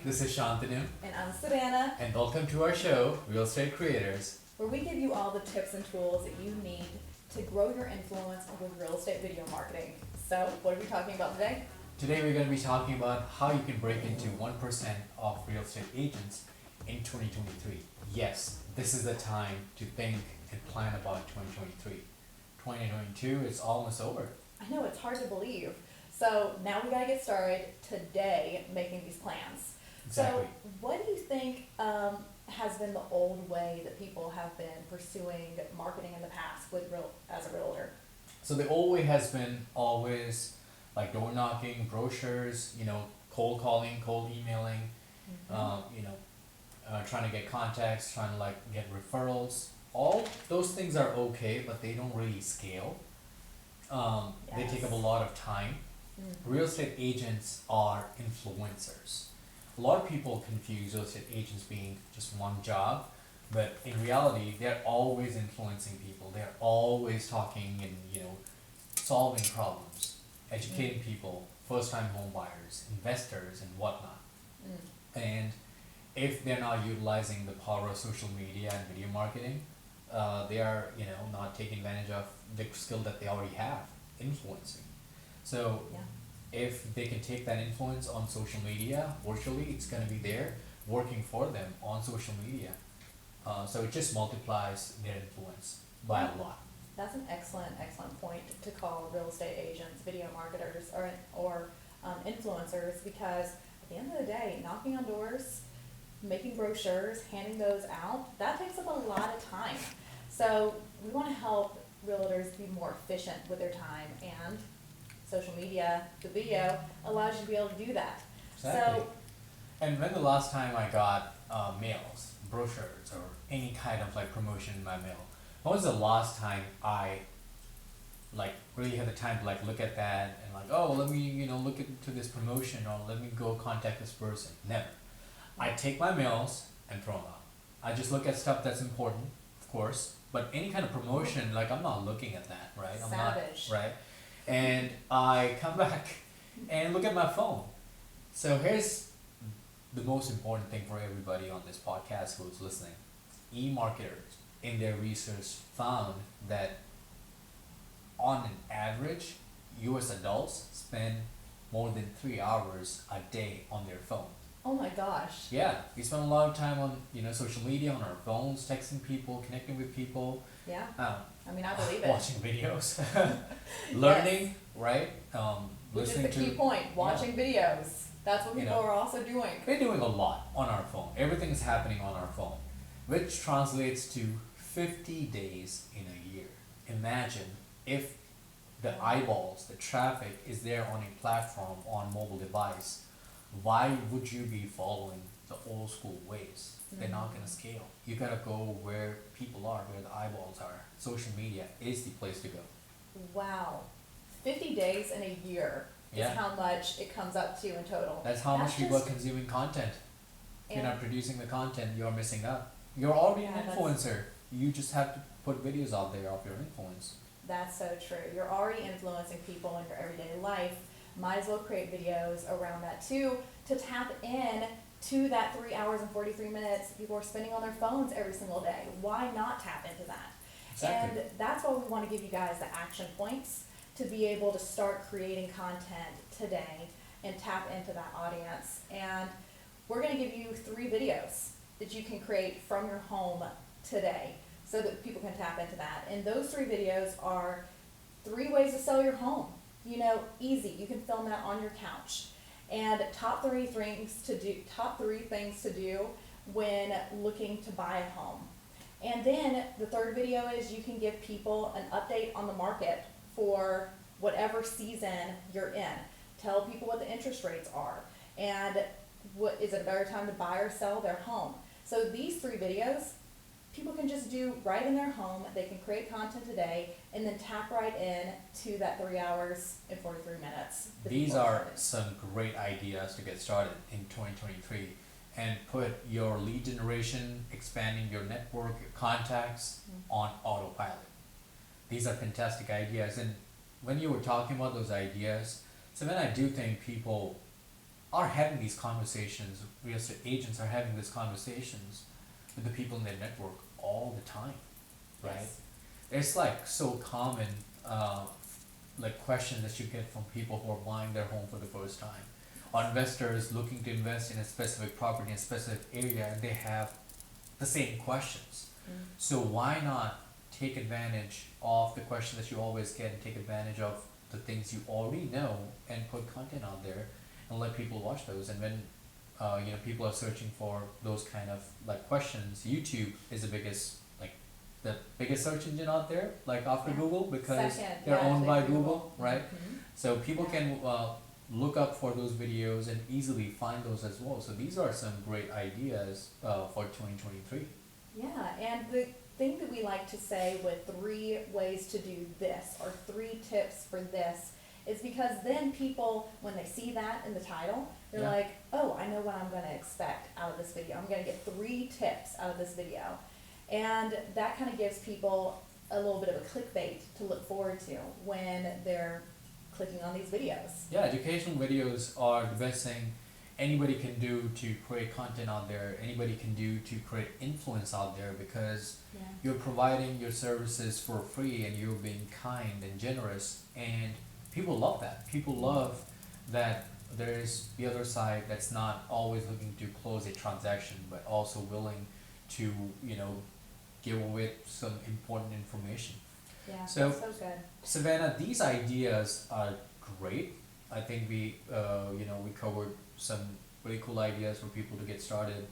This is Shantanu, And I'm Savannah, and welcome to our show, Real Estate Creators. where we give you all the tips and tools that you need to grow your influence with real estate video marketing. So, what are we talking about today? Today we're going to be talking about how you can break into 1% of real estate agents in 2023. Yes, this is the time to think and plan about 2023. 2022 is almost over. I know it's hard to believe. So, now we gotta get started today making these plans. Exactly. So, what do you think has been the old way that people have been pursuing marketing in the past as a realtor? So the old way has been always like door knocking, brochures, cold calling, cold emailing, trying to get contacts, trying to get referrals. All those things are okay, but they don't really scale. They take up a Yes. lot of time. Mm. Real estate agents are influencers. A lot of people confuse real estate agents being just one job, but in reality, they're always influencing people. They're always talking and solving problems, educating people, first-time home buyers, investors, and whatnot. Mm. And if they're not utilizing the power of social media and video marketing, they are not taking advantage of the skill that they already have, influencing. So Yeah. if they can take that influence on social media virtually, it's going to be there working for them on social media. So it just multiplies their influence by a lot. That's an excellent point to call real estate agents, video marketers, or influencers, because at the end of the day, knocking on doors, making brochures, handing those out, that takes up a lot of time. So we want to help realtors be more efficient with their time, and social media, the video, allows you to be able to do that. Exactly. So, And when the last time I got mails, brochures, or any kind of promotion in my mail? When was the last time I really had the time to look at that and oh, let me look into this promotion, or let me go contact this person? Never. I take my mails and throw them out. I just look at stuff that's important, of course, but any kind of promotion, I'm not looking at that, right? I'm Savage. not, right? And I come back and look at my phone. So here's the most important thing for everybody on this podcast who's listening. E-marketers in their research found that on an average, US adults spend more than 3 hours a day on their phone. oh my gosh. Yeah, we spend a lot of time on social media, on our phones, texting people, connecting with people, Yeah, um, I mean, I believe it. watching videos, learning, right? Which is Listening the key to. point, watching videos. That's what You people know. are also doing. We're doing a lot on our phone. Everything is happening on our phone, which translates to 50 days in a year. Imagine if the eyeballs, the traffic is there on a platform, on mobile device. Why would you be following the old school ways? They're not going to scale. You got to go where people are, where the eyeballs are. Social media is the place to go. Wow. 50 days in a year is Yeah. how much it comes up to in total. That's how much people are just- consuming content. If you're and- not producing the content, you're missing out. You're already an Yeah, that's- influencer. You just have to put videos out there of your influence. That's so true. You're already influencing people in your everyday life. Might as well create videos around that too, to tap in to that 3 hours and 43 minutes people are spending on their phones every single day. Why not tap into that? Exactly. And that's why we want to give you guys the action points to be able to start creating content today and tap into that audience. And we're going to give you 3 videos that you can create from your home today so that people can tap into that. And those 3 videos are 3 ways to sell your home. Easy. You can film that on your couch. And top 3 things to do when looking to buy a home. And then the 3rd video is you can give people an update on the market for whatever season you're in. Tell people what the interest rates are and what is it a better time to buy or sell their home. So these 3 videos, people can just do right in their home. They can create content today and then tap right in to that 3 hours and 43 minutes. that These people are spending. some great ideas to get started in 2023 and put your lead generation, expanding your network, your contacts on autopilot. These are fantastic ideas. And when you were talking about those ideas, so then I do think people are having these conversations, real estate agents are having these conversations with the people in their network all the time, right? Yes. It's like so common, like questions that you get from people who are buying their home for the first time, or investors looking to invest in a specific property in a specific area, and they have the same questions. Mm. So why not take advantage of the questions that you always get and take advantage of the things you already know and put content out there and let people watch those. And when people are searching for those kind of like questions, YouTube is the biggest search engine out there, like after Yeah. Google, because Second, they're yeah, owned to by Google, right? Mhm. So people Yeah. can look up for those videos and easily find those as well. So these are some great ideas for 2023. Yeah, and the thing that we like to say with 3 ways to do this or 3 tips for this is because then people, when they see that in the title, they're Yeah. like, oh, I know what I'm gonna expect out of this video. I'm gonna get 3 tips out of this video. And that kind of gives people a little bit of a clickbait to look forward to when they're clicking on these videos. Yeah, educational videos are the best thing anybody can do to create content out there. Anybody can do to create influence out there, because Yeah. you're providing your services for free and you're being kind and generous, and people love that. People love that there's the other side that's not always looking to close a transaction but also willing to give away some important information. Yeah, So- that's so good. Savannah, these ideas are great. I think we covered some really cool ideas for people to get started.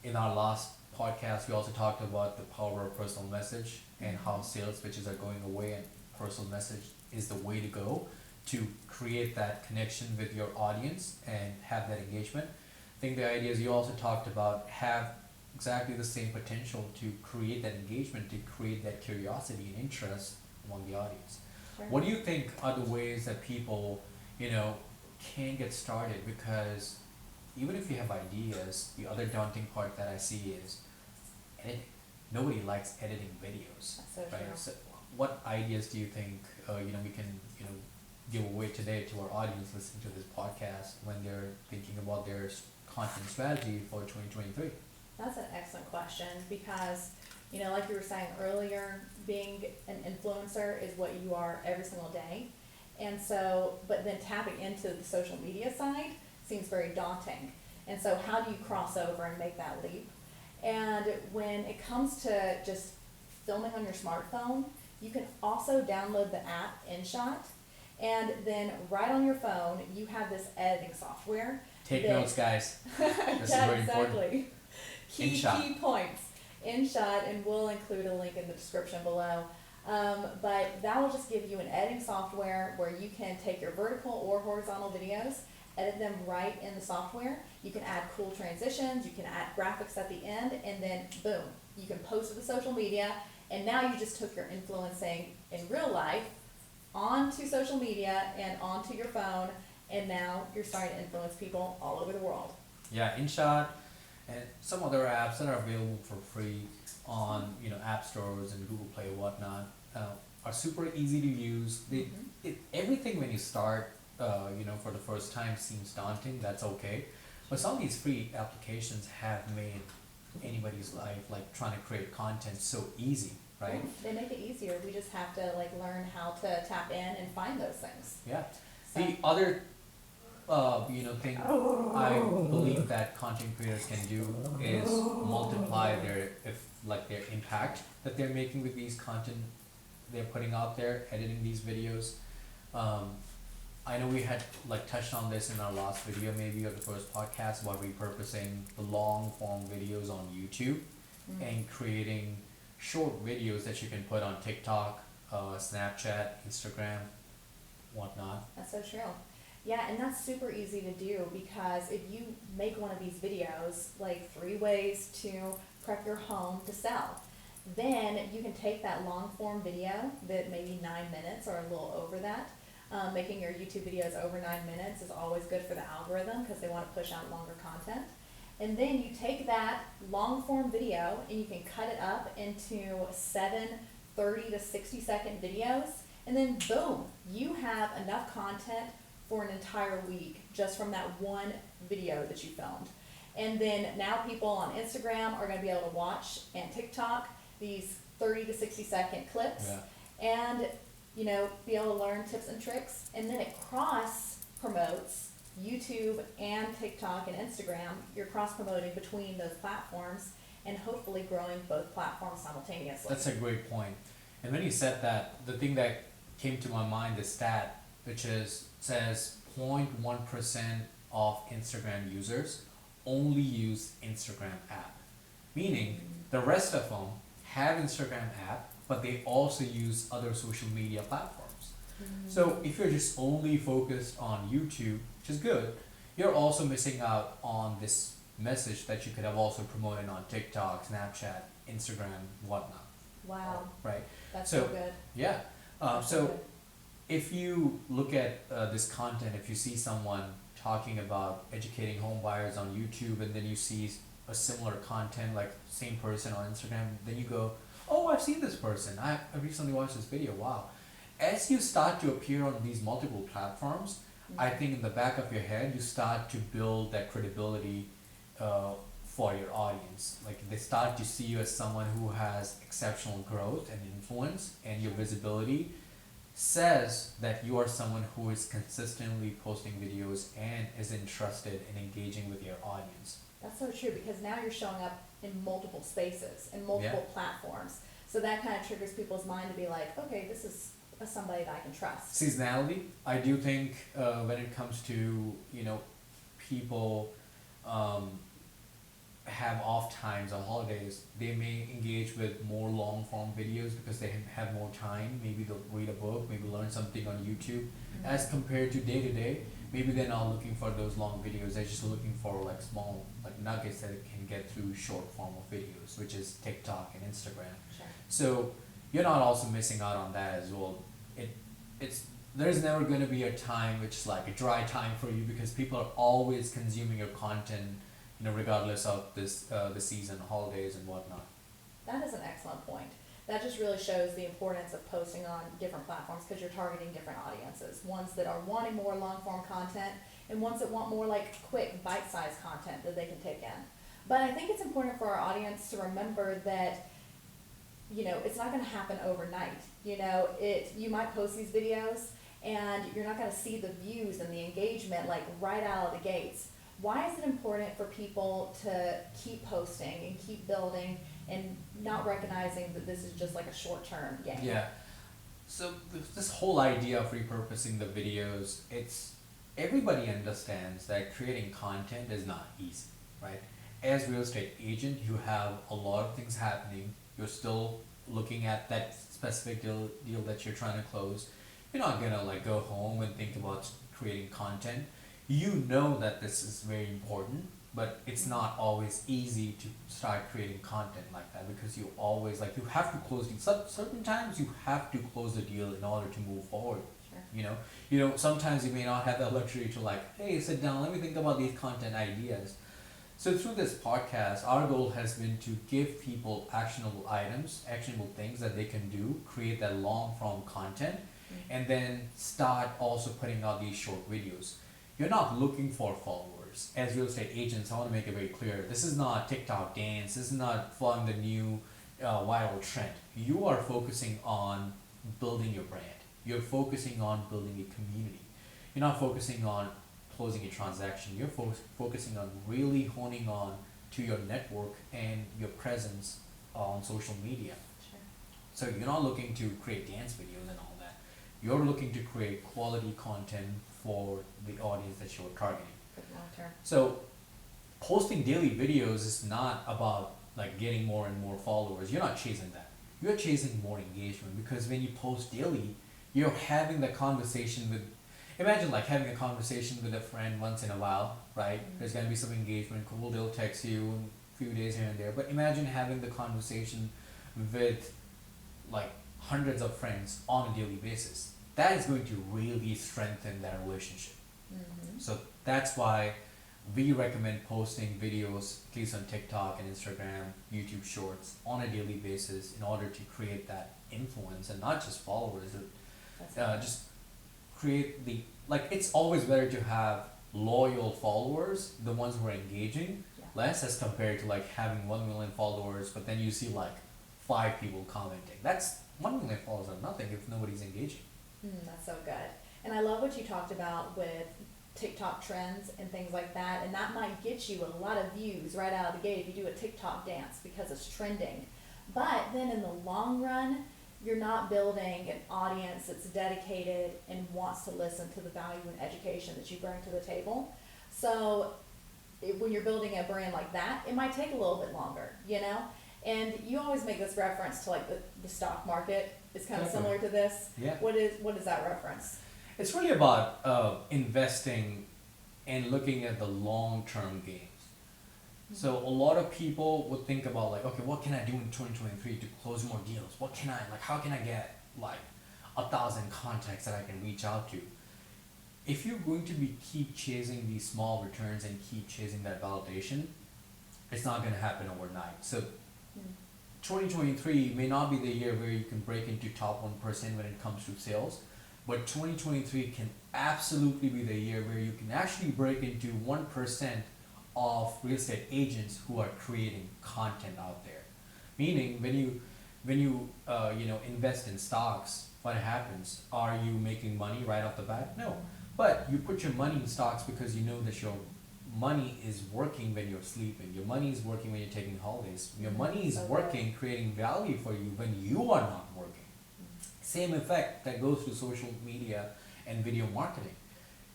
In our last podcast, we also talked about the power of personal message and how sales pitches are going away, and personal message is the way to go to create that connection with your audience and have that engagement. I think the ideas you also talked about have exactly the same potential to create that engagement, to create that curiosity and interest among the audience. Sure. What do you think are the ways that people, can get started? Because even if you have ideas, the other daunting part that I see is editing. Nobody likes editing videos, That's so right? true. So what ideas do you think, we can, give away today to our audience listening to this podcast when they're thinking about their content strategy for 2023? That's an excellent question because, like you were saying earlier, being an influencer is what you are every single day. And so, but then tapping into the social media side seems very daunting. And so how do you cross over and make that leap? And when it comes to just filming on your smartphone, you can also download the app InShot. And then right on your phone, you have this editing software. Take that- notes, guys. This is Yeah, very important. exactly. InShot. Key points. InShot, and we'll include a link in the description below. But that will just give you an editing software where you can take your vertical or horizontal videos, edit them right in the software. You can add cool transitions, you can add graphics at the end, and then boom, you can post to the social media. And now you just took your influencing in real life onto social media and onto your phone, and now you're starting to influence people all over the world. Yeah, InShot and some other apps that are available for free on app stores and Google Play and whatnot are super easy to use. Everything when you start, for the first time seems daunting. That's okay, but some of these free applications have made anybody's life, like trying to create content, so easy, right? They make it easier. We just have to learn how to tap in and find those things. Yeah. So, The other, thing I believe that content creators can do is multiply their impact that they're making with these content they're putting out there, editing these videos. I know we had touched on this in our last video, maybe, or the first podcast, about repurposing the long form videos on YouTube and creating short videos that you can put on TikTok, Snapchat, Instagram, whatnot. that's so true. Yeah, and that's super easy to do because if you make one of these videos, like 3 ways to prep your home to sell, then you can take that long form video that maybe 9 minutes or a little over that. Making your YouTube videos over 9 minutes is always good for the algorithm because they want to push out longer content. And then you take that long form video and you can cut it up into 7 30 to 60 second videos, and then boom, you have enough content for an entire week just from that one video that you filmed. And then now people on Instagram are gonna be able to watch, and TikTok, these 30 to 60 second clips. Yeah. And, be able to learn tips and tricks, and then it cross promotes YouTube and TikTok and Instagram. You're cross promoting between those platforms and hopefully growing both platforms simultaneously. That's a great point. And when you said that, the thing that came to my mind is stat, which says 0.1% of Instagram users only use Instagram app. Meaning the rest of them have Instagram app, but they also use other social media platforms. So if you're just only focused on YouTube, which is good, you're also missing out on this message that you could have also promoted on TikTok, Snapchat, Instagram, whatnot, Wow, right? that's So- so good. Yeah. That's So good. if you look at this content, if you see someone talking about educating home buyers on YouTube, and then you see a similar content like same person on Instagram, then you go, oh, I've seen this person. I recently watched this video. Wow. As you start to appear on these multiple platforms, I think in the back of your head, you start to build that credibility for your audience. Like they start to see you as someone who has exceptional growth and influence, and your visibility says that you are someone who is consistently posting videos and is interested in engaging with your audience. That's so true, because now you're showing up in multiple spaces and multiple platforms. So that kind of triggers people's mind to be like, okay, this is somebody that I can trust. Seasonality, I do think when it comes to, people have off times on holidays, they may engage with more long form videos because they have more time. Maybe they'll read a book, maybe learn something on YouTube, as compared to day to day. Maybe they're not looking for those long videos, they're just looking for like small like nuggets that it can get through short form of videos, which is TikTok and Instagram. Sure. So you're not also missing out on that as well. There's never going to be a time which is like a dry time for you, because people are always consuming your content, regardless of the season, holidays and whatnot. That is an excellent point. That just really shows the importance of posting on different platforms, because you're targeting different audiences. Ones that are wanting more long form content, and ones that want more like quick bite-sized content that they can take in. But I think it's important for our audience to remember that, it's not gonna happen overnight. You might post these videos and you're not gonna see the views and the engagement like right out of the gates. Why is it important for people to keep posting and keep building and not recognizing that this is just like a short-term game? Yeah. So this whole idea of repurposing the videos, everybody understands that creating content is not easy, right? As real estate agent, you have a lot of things happening. You're still looking at that specific deal that you're trying to close. You're not gonna like go home and think about creating content. You know that this is very important, but it's not always easy to start creating content like that, because you always you have to close deals. Certain times you have to close the deal in order to move forward. Sure. Sometimes you may not have the luxury to hey, sit down, let me think about these content ideas. So through this podcast, our goal has been to give people actionable items, actionable things that they can do, create that long form content, and then start also putting out these short videos. You're not looking for followers. As real estate agents, I want to make it very clear, this is not TikTok dance, this is not following the new viral trend. You are focusing on building your brand. You're focusing on building a community. You're not focusing on closing a transaction. You're focusing on really honing on to your network and your presence on social media. Sure. So you're not looking to create dance videos and all that. You're looking to create quality content for the audience that you're targeting. For the long term. So posting daily videos is not about getting more and more followers. You're not chasing that. You're chasing more engagement, because when you post daily, you're having the conversation with, imagine having a conversation with a friend once in a while, right? There's gonna be some engagement, cool, they'll text you a few days here and there, but imagine having the conversation with hundreds of friends on a daily basis. That is going to really strengthen that relationship. So that's why we recommend posting videos, at least on TikTok and Instagram, YouTube Shorts, on a daily basis in order to create that influence, and not just followers. That's Just create it's always better to have loyal followers, the ones who are engaging Yeah. less as compared to like having 1 million followers, but then you see like 5 people commenting. That's 1 million followers are nothing if nobody's engaging. That's so good. And I love what you talked about with TikTok trends and things like that. And that might get you a lot of views right out of the gate if you do a TikTok dance because it's trending. But then in the long run, you're not building an audience that's dedicated and wants to listen to the value and education that you bring to the table. So when you're building a brand like that, it might take a little bit longer, you know? And you always make this reference to like the stock market. It's kind of Definitely. similar to this. Yeah. What is that reference? It's really about investing and looking at the long-term gains. So a lot of people would think about like, okay, what can I do in 2023 to close more deals? What can I, like, how can I get like 1,000 contacts that I can reach out to? If you're going to be keep chasing these small returns and keep chasing that validation, it's not going to happen overnight. So 2023 may not be the year where you can break into top 1% when it comes to sales, but 2023 can absolutely be the year where you can actually break into 1% of real estate agents who are creating content out there. Meaning when you invest in stocks, what happens? Are you making money right off the bat? No. But you put your money in stocks because you know that your money is working when you're sleeping. Your money is working when you're taking holidays. Your money is So working, creating value for you when you are not working. Same effect that goes to social media and video marketing.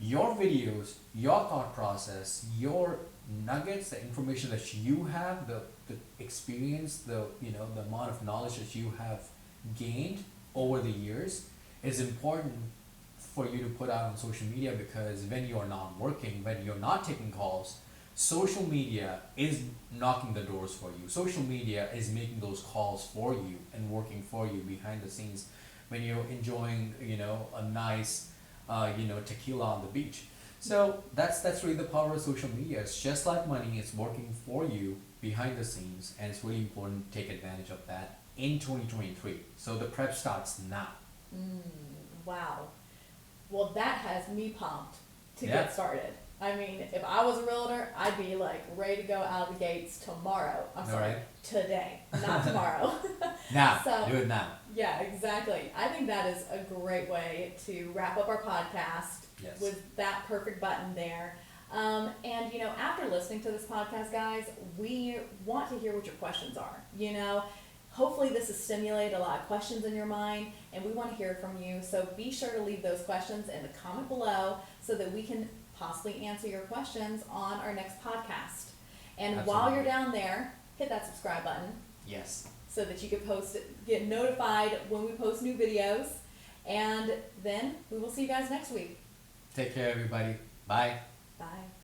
Your videos, your thought process, your nuggets, the information that you have, the experience, the amount of knowledge that you have gained over the years is important for you to put out on social media, because when you're not working, when you're not taking calls, social media is knocking the doors for you. Social media is making those calls for you and working for you behind the scenes when you're enjoying, a nice, tequila on the beach. So that's really the power of social media. It's just like money, it's working for you behind the scenes, and it's really important to take advantage of that in 2023. So the prep starts now. Wow. Well, that has me pumped to Yeah. get started. I mean, if I was a realtor, I'd be like ready to go out of the gates tomorrow. I'm sorry, Alright. today, not tomorrow. Now, So- do it now. Yeah, exactly. I think that is a great way to wrap up our podcast Yes. with that perfect button there. And after listening to this podcast, guys, we want to hear what your questions are. Hopefully this has stimulated a lot of questions in your mind, and we want to hear from you. So be sure to leave those questions in the comment below so that we can possibly answer your questions on our next podcast. And while you're Absolutely. down there, hit that subscribe button Yes. so that you can get notified when we post new videos. And then we will see you guys next week. Take care, everybody. Bye. Bye.